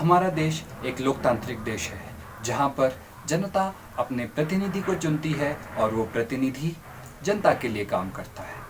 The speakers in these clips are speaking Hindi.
हमारा देश एक लोकतांत्रिक देश है जहाँ पर जनता अपने प्रतिनिधि को चुनती है और वो प्रतिनिधि जनता के लिए काम करता है।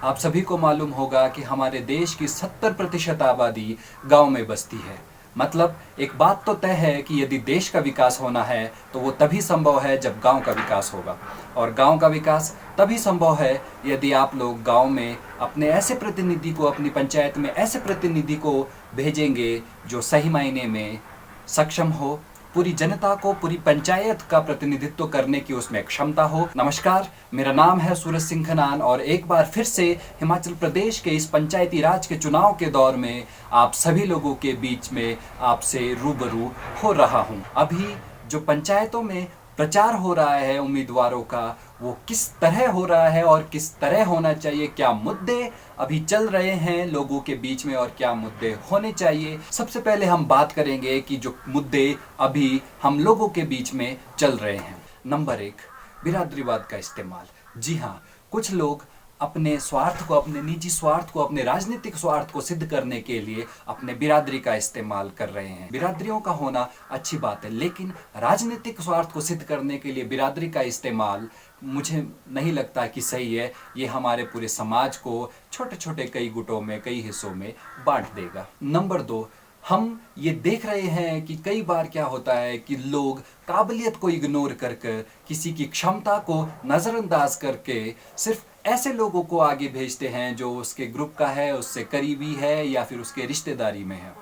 आप सभी को मालूम होगा कि हमारे देश की 70% आबादी गांव में बसती है। मतलब एक बात तो तय है कि यदि देश का विकास होना है तो वो तभी संभव है जब गांव का विकास होगा, और गांव का विकास तभी संभव है यदि आप लोग गांव में अपने ऐसे प्रतिनिधि को, अपनी पंचायत में ऐसे प्रतिनिधि को भेजेंगे जो सही मायने में सक्षम हो, पूरी जनता को, पूरी पंचायत का प्रतिनिधित्व करने की उसमें क्षमता हो। नमस्कार, मेरा नाम है सूरज सिंह खनान और एक बार फिर से हिमाचल प्रदेश के इस पंचायती राज के चुनाव के दौर में आप सभी लोगों के बीच में आपसे रूबरू हो रहा हूं। अभी जो पंचायतों में प्रचार हो रहा है उम्मीदवारों का, वो किस तरह हो रहा है और किस तरह होना चाहिए, क्या मुद्दे अभी चल रहे हैं लोगों के बीच में और क्या मुद्दे होने चाहिए। सबसे पहले हम बात करेंगे कि जो मुद्दे अभी हम लोगों के बीच में चल रहे हैं। नंबर 1, बिरादरीवाद का इस्तेमाल। जी हाँ, कुछ लोग अपने स्वार्थ को, अपने निजी स्वार्थ को, अपने राजनीतिक स्वार्थ को सिद्ध करने के लिए अपने बिरादरी का इस्तेमाल कर रहे हैं। बिरादरियों का होना अच्छी बात है, लेकिन राजनीतिक स्वार्थ को सिद्ध करने के लिए बिरादरी का इस्तेमाल मुझे नहीं लगता कि सही है। ये हमारे पूरे समाज को छोटे छोटे कई गुटों में, कई हिस्सों में बांट देगा। नंबर 2, हम ये देख रहे हैं कि कई बार क्या होता है कि लोग काबिलियत को इग्नोर करके, किसी की क्षमता को नज़रअंदाज करके सिर्फ ऐसे लोगों को आगे भेजते हैं जो उसके ग्रुप का है, उससे करीबी है या फिर उसके रिश्तेदारी में है।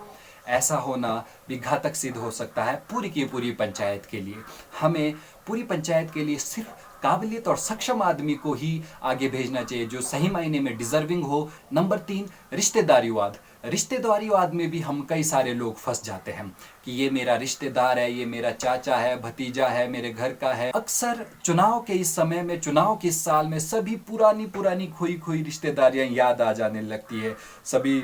ऐसा होना भी घातक सिद्ध हो सकता है पूरी की पूरी पंचायत के लिए। हमें पूरी पंचायत के लिए सिर्फ काबिलियत और सक्षम आदमी को ही आगे भेजना चाहिए जो सही मायने में डिजर्विंग हो। नंबर 3, रिश्तेदारीवाद। रिश्तेदारीवाद में भी हम कई सारे लोग फंस जाते हैं कि ये मेरा रिश्तेदार है, ये मेरा चाचा है, भतीजा है, मेरे घर का है। अक्सर चुनाव के इस समय में, चुनाव के इस साल में सभी पुरानी पुरानी खोई खोई रिश्तेदारियां याद आ जाने लगती है। सभी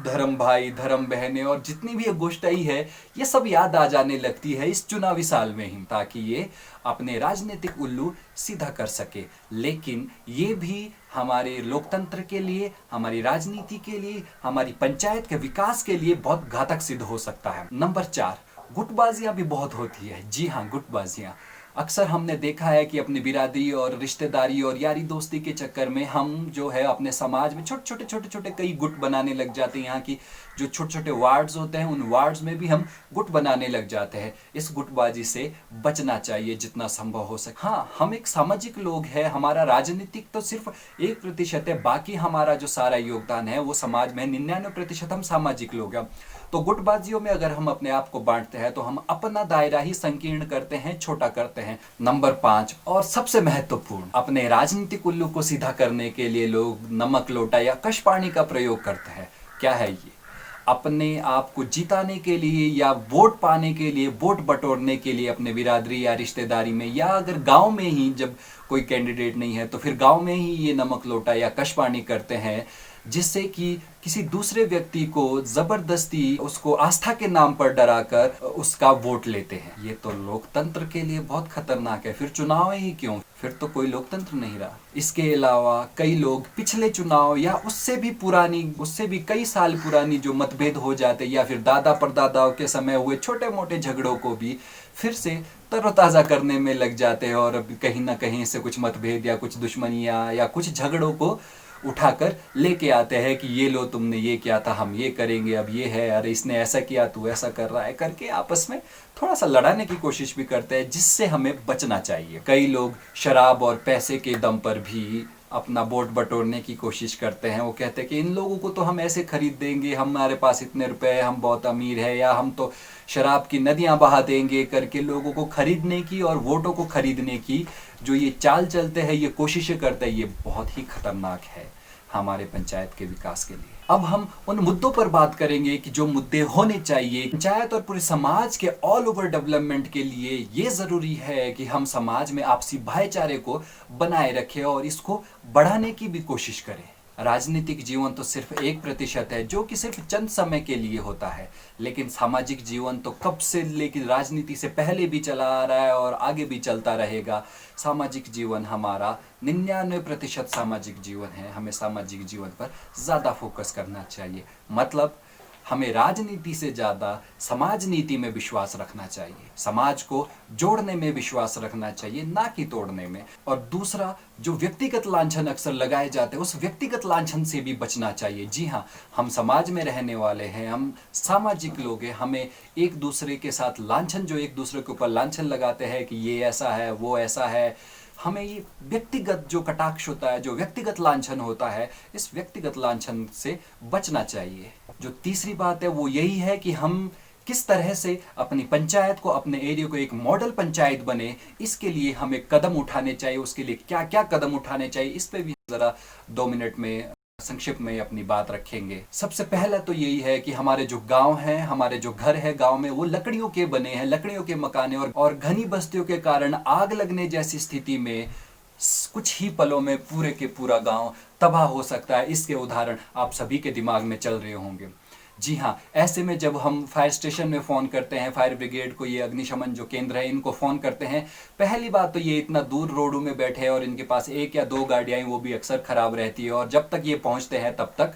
धर्म भाई, धर्म बहनें और जितनी भी गोष्ठाई है, ये सब याद आ जाने लगती है इस चुनावी साल में ही, ताकि ये अपने राजनीतिक उल्लू सीधा कर सके। लेकिन ये भी हमारे लोकतंत्र के लिए, हमारी राजनीति के लिए, हमारी पंचायत के विकास के लिए बहुत घातक सिद्ध हो सकता है। नंबर 4, गुटबाजियां भी बहुत होती है। जी हाँ, गुटबाजियां। अक्सर हमने देखा है कि अपनी बिरादरी और रिश्तेदारी और यारी दोस्ती के चक्कर में हम जो है अपने समाज में छोटे छोटे कई गुट बनाने लग जाते हैं। यहाँ की जो छोटे छोटे वार्ड्स होते हैं, उन वार्ड्स में भी हम गुट बनाने लग जाते हैं। इस गुटबाजी से बचना चाहिए जितना संभव हो सके। हाँ, हम एक सामाजिक लोग हैं, हमारा राजनीतिक तो सिर्फ 1% है, बाकी हमारा जो सारा योगदान है वो समाज में 99% हम सामाजिक लोग हैं। तो गुटबाजियों में अगर हम अपने आप को बांटते हैं तो हम अपना दायरा ही संकीर्ण करते हैं, छोटा करते हैं। नंबर 5 और सबसे महत्वपूर्ण, अपने राजनीतिक उल्लू को सीधा करने के लिए लोग नमक लोटा या कशपाणी का प्रयोग करते हैं। क्या है ये? अपने आप को जिताने के लिए या वोट पाने के लिए, वोट बटोरने के लिए अपने बिरादरी या रिश्तेदारी में, या अगर गांव में ही जब कोई कैंडिडेट नहीं है तो फिर गांव में ही ये नमक लोटा या कशपाणी करते हैं, जिससे कि किसी दूसरे व्यक्ति को जबरदस्ती उसको आस्था के नाम पर डराकर उसका वोट लेते हैं। ये तो लोकतंत्र के लिए बहुत खतरनाक है। फिर चुनाव ही क्यों? फिर तो कोई लोकतंत्र नहीं रहा। इसके अलावा कई लोग पिछले चुनाव या उससे भी पुरानी, उससे भी कई साल पुरानी जो मतभेद हो जाते या फिर दादा परदादाओं के समय हुए छोटे मोटे झगड़ों को भी फिर से तरोताज़ा करने में लग जाते हैं और कहीं ना कहीं से कुछ मतभेद या कुछ दुश्मनियाँ या कुछ झगड़ों को उठाकर लेके आते हैं कि ये लो, तुमने ये किया था, हम ये करेंगे, अब ये है, अरे इसने ऐसा किया, तू ऐसा कर रहा है, करके आपस में थोड़ा सा लड़ाने की कोशिश भी करते हैं, जिससे हमें बचना चाहिए। कई लोग शराब और पैसे के दम पर भी अपना वोट बटोरने की कोशिश करते हैं। वो कहते हैं कि इन लोगों को तो हम ऐसे खरीद देंगे, हमारे पास इतने रुपए, हम बहुत अमीर है, या हम तो शराब की नदियां बहा देंगे, करके लोगों को खरीदने की और वोटों को खरीदने की जो ये चाल चलते हैं, ये कोशिशें करते हैं, ये बहुत ही खतरनाक है हमारे पंचायत के विकास के लिए। अब हम उन मुद्दों पर बात करेंगे कि जो मुद्दे होने चाहिए पंचायत और पूरे समाज के ऑल ओवर डेवलपमेंट के लिए। ये जरूरी है कि हम समाज में आपसी भाईचारे को बनाए रखें और इसको बढ़ाने की भी कोशिश करें। राजनीतिक जीवन तो सिर्फ 1% है जो कि सिर्फ चंद समय के लिए होता है, लेकिन सामाजिक जीवन तो कब से, लेकिन राजनीति से पहले भी चला आ रहा है और आगे भी चलता रहेगा। सामाजिक जीवन हमारा 99% सामाजिक जीवन है। हमें सामाजिक जीवन पर ज़्यादा फोकस करना चाहिए। मतलब हमें राजनीति से ज़्यादा समाज नीति में विश्वास रखना चाहिए, समाज को जोड़ने में विश्वास रखना चाहिए, ना कि तोड़ने में। और दूसरा, जो व्यक्तिगत लांछन अक्सर लगाए जाते हैं, उस व्यक्तिगत लांछन से भी बचना चाहिए। जी हाँ, हम समाज में रहने वाले हैं, हम सामाजिक लोग हैं, हमें एक दूसरे के साथ लांछन, जो एक दूसरे के ऊपर लांछन लगाते हैं कि ये ऐसा है, वो ऐसा है, हमें ये व्यक्तिगत जो कटाक्ष होता है, जो व्यक्तिगत लांछन होता है, इस व्यक्तिगत लांछन से बचना चाहिए। जो तीसरी बात है वो यही है कि हम किस तरह से अपनी पंचायत को, अपने एरिया को एक मॉडल पंचायत बने, इसके लिए हमें कदम उठाने चाहिए। उसके लिए क्या क्या कदम उठाने चाहिए, इस पे भी ज़रा 2 मिनट में संक्षिप्त में अपनी बात रखेंगे। सबसे पहला तो यही है कि हमारे जो गांव हैं, हमारे जो घर है गांव में, वो लकड़ियों के बने हैं, लकड़ियों के मकान हैं, और घनी बस्तियों के कारण आग लगने जैसी स्थिति में कुछ ही पलों में पूरे के पूरा गांव तबाह हो सकता है। इसके उदाहरण आप सभी के दिमाग में चल रहे होंगे। जी हाँ, ऐसे में जब हम फायर स्टेशन में फ़ोन करते हैं, फायर ब्रिगेड को, ये अग्निशमन जो केंद्र है, इनको फ़ोन करते हैं, पहली बात तो ये इतना दूर रोडों में बैठे हैं और इनके पास 1 या 2 गाड़ियाँ, वो भी अक्सर ख़राब रहती है, और जब तक ये पहुँचते हैं तब तक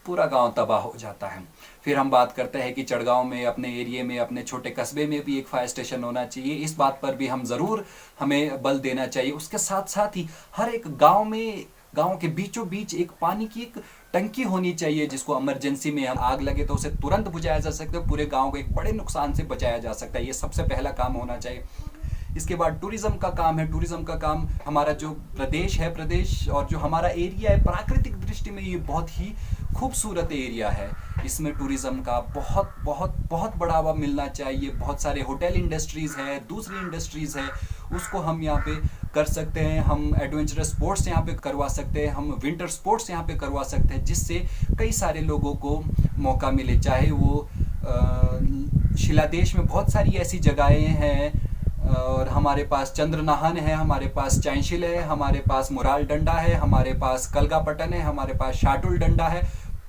पूरा गांव तबाह हो जाता है। फिर हम बात करते हैं कि चढ़गांव में, अपने एरिया में, अपने छोटे कस्बे में भी एक फायर स्टेशन होना चाहिए। इस बात पर भी हम ज़रूर हमें बल देना चाहिए। उसके साथ साथ ही हर एक गांव में, गांव के बीचों बीच एक पानी की एक टंकी होनी चाहिए, जिसको इमरजेंसी में हम आग लगे तो उसे तुरंत बुझाया जा सकता है, पूरे गांव को एक बड़े नुकसान से बचाया जा सकता है। ये सबसे पहला काम होना चाहिए। इसके बाद टूरिज्म का काम है। टूरिज्म का काम, हमारा जो प्रदेश है, प्रदेश और जो हमारा एरिया है, प्राकृतिक दृष्टि में ये बहुत ही खूबसूरत एरिया है। इसमें टूरिज्म का बहुत बहुत बहुत बढ़ावा मिलना चाहिए। बहुत सारे होटल इंडस्ट्रीज़ है, दूसरी इंडस्ट्रीज़ है, उसको हम यहाँ पे कर सकते हैं। हम एडवेंचरस स्पोर्ट्स यहाँ पे करवा सकते हैं, हम विंटर स्पोर्ट्स यहाँ पे करवा सकते हैं, जिससे कई सारे लोगों को मौका मिले। चाहे वो शिलादेश में बहुत सारी ऐसी जगहें हैं, और हमारे पास चंद्रनाहन है, हमारे पास चांशिल है, हमारे पास मुराल डंडा है, हमारे पास कलगापटन है, हमारे पास शाटुल डंडा है,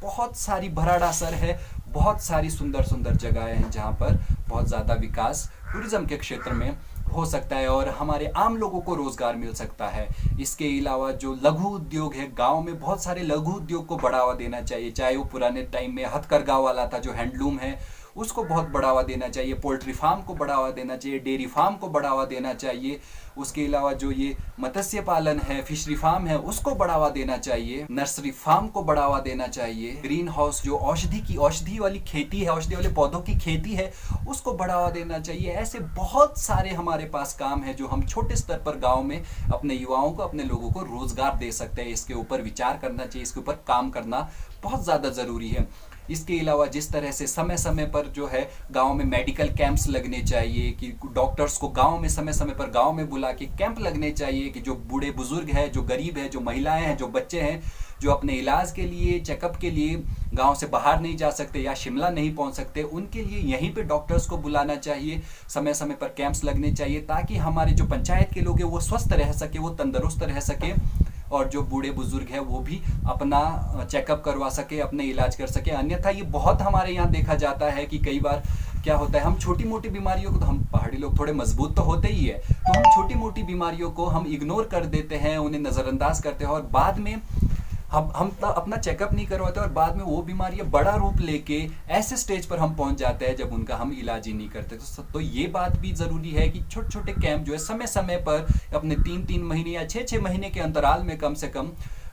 बहुत सारी भराड़ासर है, बहुत सारी सुंदर सुंदर जगहें हैं जहाँ पर बहुत ज़्यादा विकास टूरिज्म के क्षेत्र में हो सकता है और हमारे आम लोगों को रोज़गार मिल सकता है। इसके अलावा जो लघु उद्योग है, गांव में बहुत सारे लघु उद्योग को बढ़ावा देना चाहिए। चाहे वो पुराने टाइम में हथकरघा वाला था, जो हैंडलूम है, उसको बहुत बढ़ावा देना चाहिए। पोल्ट्री फार्म को बढ़ावा देना चाहिए, डेयरी फार्म को बढ़ावा देना चाहिए। उसके अलावा जो ये मत्स्य पालन है, फिशरी फार्म है, उसको बढ़ावा देना चाहिए। नर्सरी फार्म को बढ़ावा देना चाहिए। ग्रीन हाउस, जो औषधि वाली खेती है, औषधि वाले पौधों की खेती है, उसको बढ़ावा देना चाहिए। ऐसे बहुत सारे हमारे पास काम है जो हम छोटे स्तर पर गाँव में अपने युवाओं को, अपने लोगों को रोजगार दे सकते हैं। इसके ऊपर विचार करना चाहिए, इसके ऊपर काम करना बहुत ज़्यादा ज़रूरी है। इसके अलावा जिस तरह से समय समय पर जो है गांव में मेडिकल कैंप्स लगने चाहिए, कि डॉक्टर्स को गांव में समय समय पर गांव में बुला के कैंप लगने चाहिए, कि जो बूढ़े बुजुर्ग हैं, जो गरीब हैं, जो महिलाएं हैं, जो बच्चे हैं, जो अपने इलाज के लिए, चेकअप के लिए गांव से बाहर नहीं जा सकते या शिमला नहीं पहुंच सकते, उनके लिए यहीं पे डॉक्टर्स को बुलाना चाहिए। समय समय पर कैंप्स लगने चाहिए, ताकि हमारे जो पंचायत के लोग हैं वो स्वस्थ रह सके, वो तंदुरुस्त रह सके, और जो बूढ़े बुजुर्ग हैं वो भी अपना चेकअप करवा सके, अपने इलाज कर सके। अन्यथा ये बहुत हमारे यहाँ देखा जाता है कि कई बार क्या होता है, हम छोटी मोटी बीमारियों को, तो हम पहाड़ी लोग थोड़े मजबूत तो होते ही है, तो हम छोटी मोटी बीमारियों को हम इग्नोर कर देते हैं, उन्हें नज़रअंदाज करते हैं, और बाद में हम अपना चेकअप नहीं करवाते, और बाद में वो बीमारियां बड़ा रूप लेके ऐसे स्टेज पर हम पहुंच जाते हैं जब उनका हम इलाज ही नहीं करते। तो ये बात भी ज़रूरी है कि छोटे छोटे कैंप जो है समय समय पर अपने 3-3 महीने या 6-6 महीने के अंतराल में कम से कम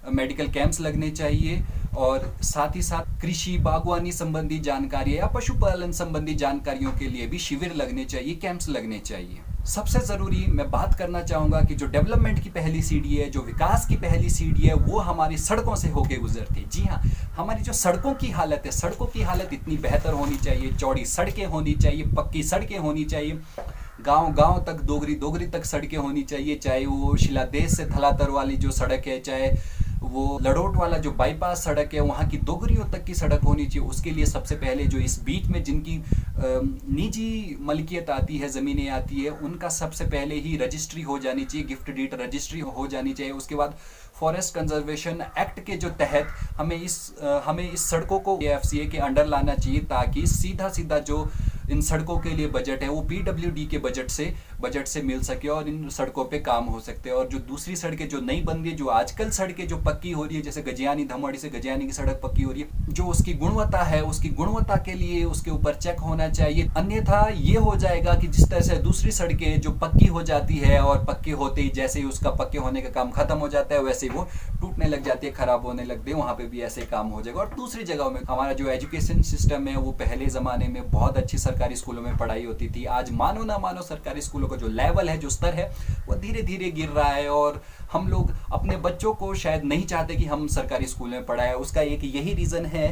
मेडिकल कैंप्स लगने चाहिए। और साथ ही साथ कृषि, बागवानी संबंधी जानकारी या पशुपालन संबंधी जानकारियों के लिए भी शिविर लगने चाहिए, कैंप्स लगने चाहिए। सबसे ज़रूरी मैं बात करना चाहूँगा कि जो डेवलपमेंट की पहली सीढ़ी है, जो विकास की पहली सीढ़ी है, वो हमारी सड़कों से होके गुजरती है। जी हाँ, हमारी जो सड़कों की हालत है, सड़कों की हालत इतनी बेहतर होनी चाहिए, चौड़ी सड़कें होनी चाहिए, पक्की सड़कें होनी चाहिए, गांव गांव तक, दोगरी दोगरी तक सड़कें होनी चाहिए। चाहे वो शिलादेश से थलातर वाली जो सड़क है, चाहे वो लड़ोट वाला जो बाईपास सड़क है, वहाँ की दोगरियों तक की सड़क होनी चाहिए। उसके लिए सबसे पहले जो इस बीच में जिनकी निजी मलकियत आती है, ज़मीनें आती है, उनका सबसे पहले ही रजिस्ट्री हो जानी चाहिए, गिफ्ट डीड रजिस्ट्री हो जानी चाहिए। उसके बाद फॉरेस्ट कंजर्वेशन एक्ट के जो तहत हमें इस सड़कों को AFCA के अंडर लाना चाहिए, ताकि सीधा सीधा जो इन सड़कों के लिए बजट है वो पीडब्ल्यूडी के बजट से मिल सके और इन सड़कों पे काम हो सकते हैं। और जो दूसरी सड़कें जो नई बन रही है, जो आजकल सड़कें जो पक्की हो रही है, जैसे गजियानी धमवाड़ी से गजियानी की सड़क पक्की हो रही है, जो उसकी गुणवत्ता है, उसकी गुणवत्ता के लिए उसके ऊपर चेक होना चाहिए। अन्यथा ये हो जाएगा कि जिस तरह से दूसरी सड़कें जो पक्की हो जाती है और पक्के होते ही जैसे ही उसका पक्के होने का काम खत्म हो जाता है वैसे ही वो टूटने लग जाती है, खराब होने लगती है। वहां पे भी ऐसे काम हो जाएगा। और दूसरी जगहों में हमारा जो एजुकेशन सिस्टम है वो पहले जमाने में बहुत अच्छी सरकारी स्कूलों में पढ़ाई होती थी। आज मानो ना मानो सरकारी स्कूलों का जो लेवल है, जो स्तर है, वो धीरे धीरे गिर रहा है। और हम लोग अपने बच्चों को शायद नहीं चाहते कि हम सरकारी स्कूल में पढ़ाएं। उसका एक यही रीजन है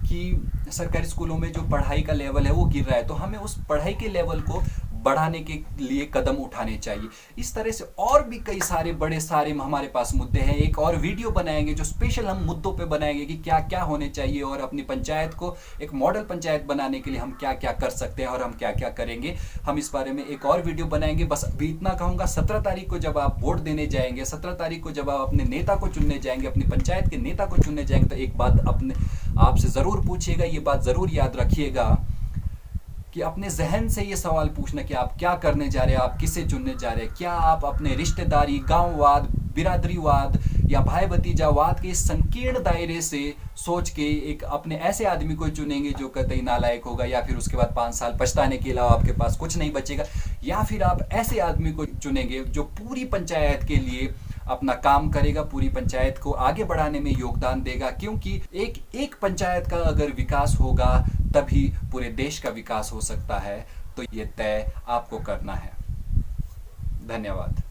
कि सरकारी स्कूलों में जो पढ़ाई का लेवल है वो गिर रहा है। तो हमें उस पढ़ाई के लेवल को बढ़ाने के लिए कदम उठाने चाहिए। इस तरह से और भी कई सारे बड़े सारे हमारे पास मुद्दे हैं। एक और वीडियो बनाएंगे जो स्पेशल हम मुद्दों पे बनाएंगे कि क्या क्या होने चाहिए और अपनी पंचायत को एक मॉडल पंचायत बनाने के लिए हम क्या क्या कर सकते हैं और हम क्या क्या करेंगे। हम इस बारे में एक और वीडियो बनाएंगे। बस अभी इतना कहूँगा, 17 तारीख को जब आप वोट देने जाएंगे, 17 तारीख को जब आप अपने नेता को चुनने जाएंगे, अपनी पंचायत के नेता को चुनने जाएंगे, तो एक बात अपने आपसे ज़रूर पूछिएगा, ये बात ज़रूर याद रखिएगा कि अपने जहन से ये सवाल पूछना कि आप क्या करने जा रहे हैं, आप किसे चुनने जा रहे हैं। क्या आप अपने रिश्तेदारी, गांववाद, बिरादरीवाद या भाई भतीजावाद के इस संकीर्ण दायरे से सोच के एक अपने ऐसे आदमी को चुनेंगे जो कतई नालायक होगा या फिर उसके बाद 5 साल पछताने के अलावा आपके पास कुछ नहीं बचेगा, या फिर आप ऐसे आदमी को चुनेंगे जो पूरी पंचायत के लिए अपना काम करेगा, पूरी पंचायत को आगे बढ़ाने में योगदान देगा। क्योंकि एक पंचायत का अगर विकास होगा तभी पूरे देश का विकास हो सकता है। तो ये तय आपको करना है। धन्यवाद।